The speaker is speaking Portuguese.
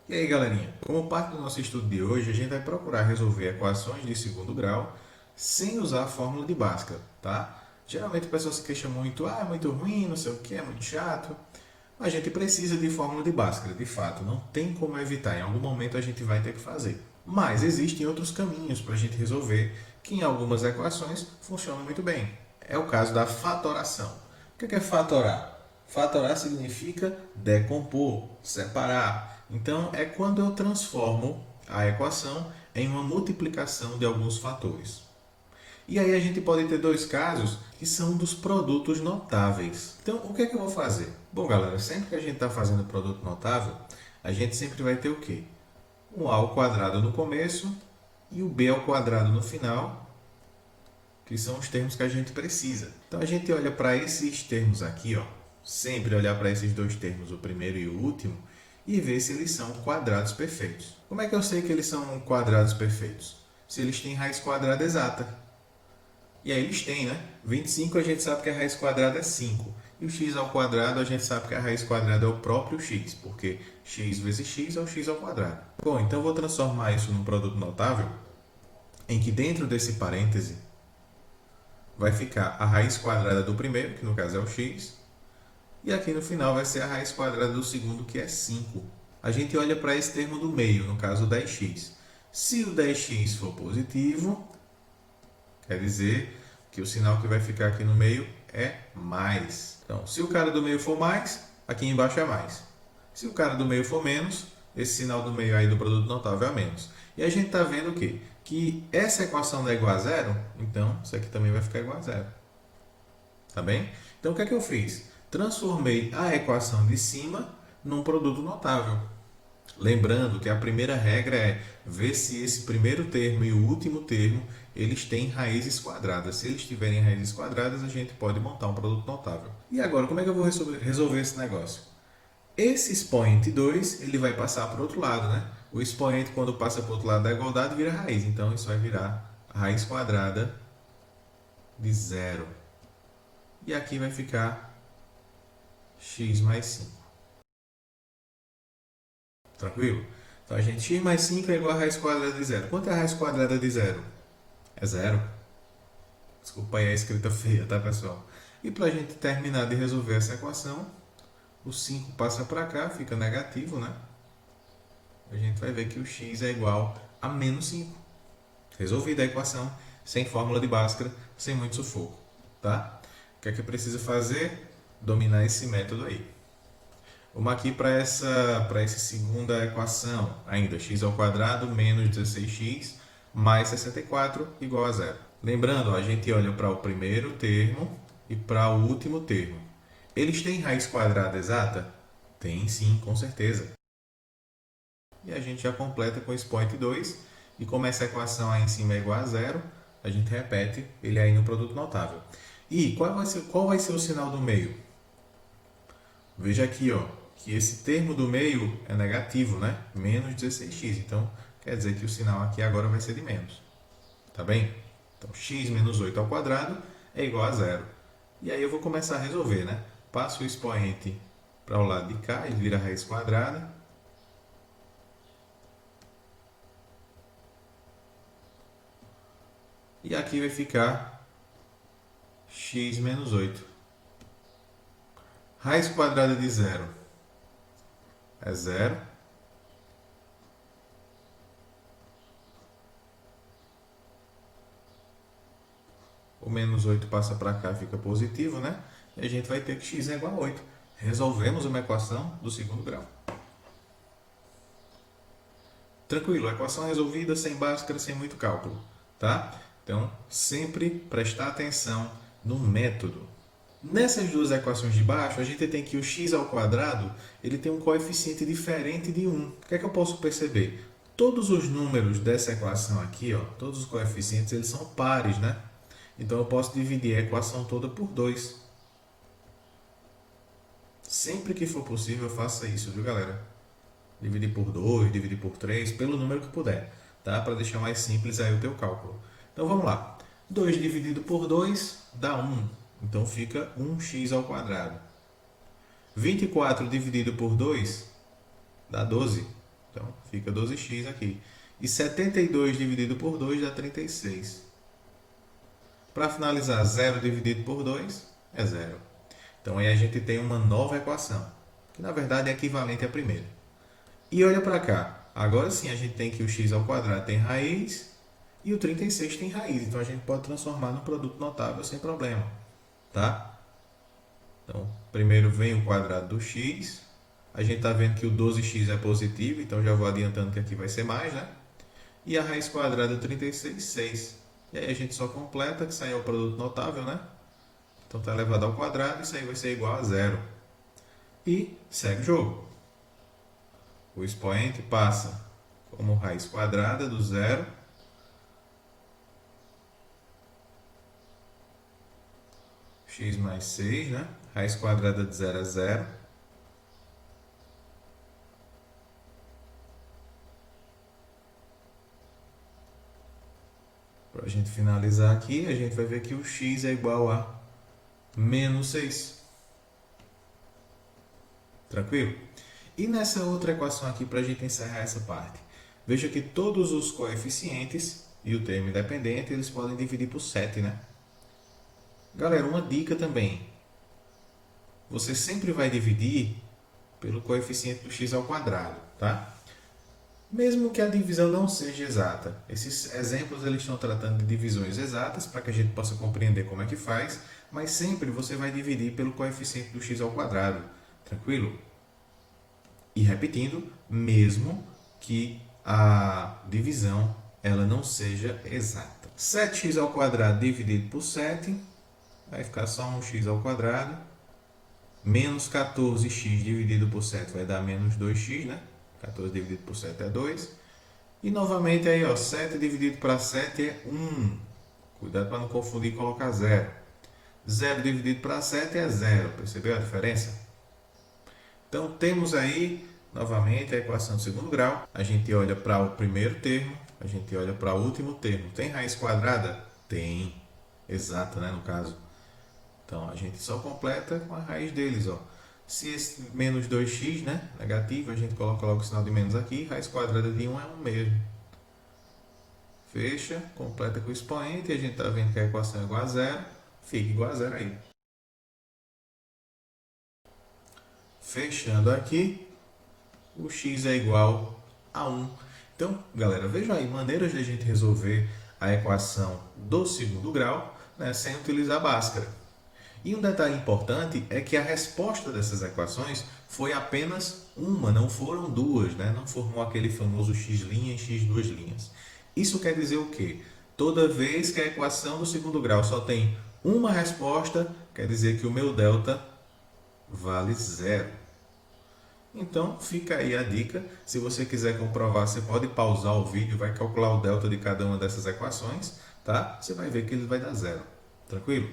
E aí, galerinha, como parte do nosso estudo de hoje, a gente vai procurar resolver equações de segundo grau sem usar a fórmula de Bhaskara, tá? Geralmente o pessoal se queixa muito, é muito ruim, não sei o que, é muito chato. A gente precisa de fórmula de Bhaskara, de fato, não tem como evitar, em algum momento a gente vai ter que fazer. Mas existem outros caminhos para a gente resolver que em algumas equações funcionam muito bem. É o caso da fatoração. O que é fatorar? Fatorar significa decompor, separar. Então é quando eu transformo a equação em uma multiplicação de alguns fatores. E aí a gente pode ter dois casos que são dos produtos notáveis. Então, o que é que eu vou fazer? Bom, galera, sempre que a gente está fazendo produto notável, a gente sempre vai ter o quê? Um a ao quadrado no começo e o b ao quadrado no final, que são os termos que a gente precisa. Então, a gente olha para esses termos aqui, ó, sempre olhar para esses dois termos, o primeiro e o último, e ver se eles são quadrados perfeitos. Como é que eu sei que eles são quadrados perfeitos? Se eles têm raiz quadrada exata. E aí eles têm, né? 25 a gente sabe que a raiz quadrada é 5. E o x ao quadrado a gente sabe que a raiz quadrada é o próprio x, porque x vezes x é o x ao quadrado. Bom, então eu vou transformar isso num produto notável, em que dentro desse parêntese vai ficar a raiz quadrada do primeiro, que no caso é o x, e aqui no final vai ser a raiz quadrada do segundo, que é 5. A gente olha para esse termo do meio, no caso o 10x. Se o 10x for positivo, quer dizer que o sinal que vai ficar aqui no meio é mais. Então, se o cara do meio for mais, aqui embaixo é mais. Se o cara do meio for menos, esse sinal do meio aí do produto notável é menos. E a gente está vendo o quê? Que essa equação não é igual a zero, então isso aqui também vai ficar igual a zero. Tá bem? Então, o que é que eu fiz? Transformei a equação de cima num produto notável. Lembrando que a primeira regra é ver se esse primeiro termo e o último termo eles têm raízes quadradas. Se eles tiverem raízes quadradas, a gente pode montar um produto notável. E agora, como é que eu vou resolver esse negócio? Esse expoente 2 ele vai passar para o outro lado, né? O expoente, quando passa para o outro lado da igualdade, vira raiz. Então, isso vai virar a raiz quadrada de zero. E aqui vai ficar x mais 5. Tranquilo? Então, a gente x mais 5 é igual a raiz quadrada de zero. Quanto é a raiz quadrada de zero? É zero. Desculpa aí a escrita feia, tá, pessoal? E para a gente terminar de resolver essa equação, o 5 passa para cá, fica negativo, né? A gente vai ver que o x é igual a menos 5. Resolvida a equação, sem fórmula de Bhaskara, sem muito sufoco, tá? O que é que precisa fazer? Dominar esse método aí. Vamos aqui para essa segunda equação, ainda x ao quadrado menos 16x mais 64 igual a zero. Lembrando, ó, a gente olha para o primeiro termo e para o último termo. Eles têm raiz quadrada exata? Tem sim, com certeza. E a gente já completa com esse point 2. E como essa equação aí em cima é igual a zero, a gente repete ele aí no produto notável. E qual vai ser o sinal do meio? Veja aqui, ó, que esse termo do meio é negativo, né? Menos 16x. Então, quer dizer que o sinal aqui agora vai ser de menos. Tá bem? Então, x menos 8 ao quadrado é igual a zero. E aí eu vou começar a resolver, né? Passo o expoente para o lado de cá, ele vira raiz quadrada. E aqui vai ficar x menos 8. Raiz quadrada de zero é zero. O menos 8 passa para cá, fica positivo, né? E a gente vai ter que x é igual a 8. Resolvemos uma equação do segundo grau. Tranquilo, equação resolvida, sem Bhaskara, sem muito cálculo, tá? Então, sempre prestar atenção no método. Nessas duas equações de baixo, a gente tem que o x ao quadrado ele tem um coeficiente diferente de 1. O que é que eu posso perceber? Todos os números dessa equação aqui, ó, todos os coeficientes, eles são pares, né? Então, eu posso dividir a equação toda por 2. Sempre que for possível, faça isso, viu, galera? Dividir por 2, dividir por 3, pelo número que puder, tá? Para deixar mais simples aí o teu cálculo. Então, vamos lá. 2 dividido por 2 dá 1. Então, fica 1x ao quadrado. 24 dividido por 2 dá 12. Então, fica 12x aqui. E 72 dividido por 2 dá 36. Para finalizar, 0 dividido por 2 é 0. Então, aí a gente tem uma nova equação, que na verdade é equivalente à primeira. E olha para cá. Agora sim, a gente tem que o x ao quadrado tem raiz e o 36 tem raiz. Então, a gente pode transformar num produto notável sem problema. Tá? Então, primeiro vem o quadrado do x. A gente está vendo que o 12x é positivo, então já vou adiantando que aqui vai ser mais, né? E a raiz quadrada de 36, 6. E aí a gente só completa, que isso aí é o produto notável, né? Então está elevado ao quadrado, isso aí vai ser igual a zero. E segue o jogo. O expoente passa como raiz quadrada do zero. X mais 6, né? Raiz quadrada de 0 é 0. Para a gente finalizar aqui, a gente vai ver que o x é igual a menos 6. Tranquilo? E nessa outra equação aqui, para a gente encerrar essa parte, veja que todos os coeficientes e o termo independente, eles podem dividir por 7, né? Galera, uma dica também. Você sempre vai dividir pelo coeficiente do x ao quadrado, tá? Mesmo que a divisão não seja exata. Esses exemplos eles estão tratando de divisões exatas para que a gente possa compreender como é que faz, mas sempre você vai dividir pelo coeficiente do x ao quadrado, tranquilo? E repetindo, mesmo que a divisão ela não seja exata. 7x ao quadrado dividido por 7 vai ficar só 1x ao quadrado. Menos 14x dividido por 7 vai dar menos 2x, né? 14 dividido por 7 é 2. E novamente aí, ó, 7 dividido para 7 é 1. Cuidado para não confundir e colocar 0. 0 dividido para 7 é 0. Percebeu a diferença? Então temos aí, novamente, a equação de segundo grau. A gente olha para o primeiro termo, a gente olha para o último termo. Tem raiz quadrada? Tem. Exata, né, no caso. Então, a gente só completa com a raiz deles, ó. Se esse menos 2x, né, negativo, a gente coloca logo o sinal de menos aqui. Raiz quadrada de 1 é 1 mesmo. Fecha, completa com o expoente. E a gente está vendo que a equação é igual a zero. Fica igual a zero aí. Fechando aqui, o x é igual a 1. Então, galera, vejam aí maneiras de a gente resolver a equação do segundo grau, né, sem utilizar Bhaskara. E um detalhe importante é que a resposta dessas equações foi apenas uma, não foram duas, né? Não formou aquele famoso x' e x duas linhas. Isso quer dizer o quê? Toda vez que a equação do segundo grau só tem uma resposta, quer dizer que o meu delta vale zero. Então fica aí a dica. Se você quiser comprovar, você pode pausar o vídeo, vai calcular o delta de cada uma dessas equações, tá? Você vai ver que ele vai dar zero. Tranquilo?